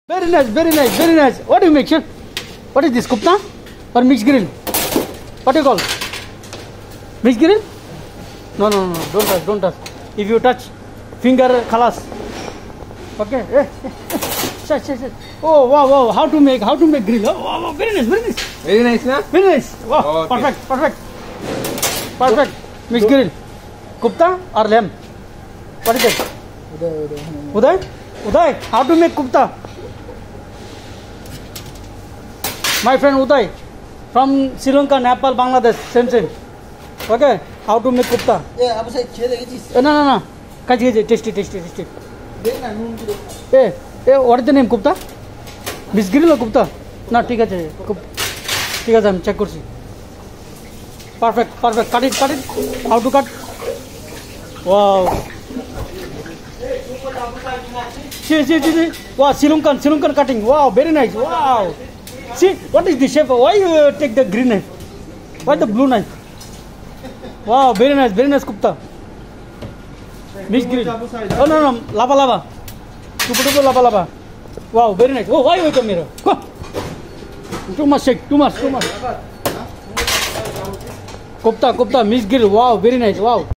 Very nice, very nice, very nice. What do you make, chef? What is this, kupta or mixed grill? What do you call? Mixed grill? No, no, no, no. Don't touch, don't touch. If you touch, finger khalas. Okay. Oh wow, wow. How to make grill? Oh wow, wow. Very nice, very nice. Very nice, na? Very nice. Wow, okay. Perfect, perfect, perfect. Mixed grill. Kupta or lamb? What is it? Uday. Uday. How to make kupta? My friend Uday from Sri Lanka, Nepal, Bangladesh, same. Okay, how to make kupta? Yeah, abusayed. No. Tasty. Hey, what is the name kupta? Mixed grill or kupta? No, ठीक है हम check करছি. Perfect. Cut it. How to cut? Wow. See. Wow, Sri Lankan cutting. Wow, very nice. Wow. See, what is this, chef? Why you take the green knife? Why the blue knife? Wow, very nice kupta. Mixed grill. Oh no, lava. Tupu lava. Wow, very nice. Oh, why you come here? Too much shake, too much. Kupta, mixed grill. Wow, very nice. Wow.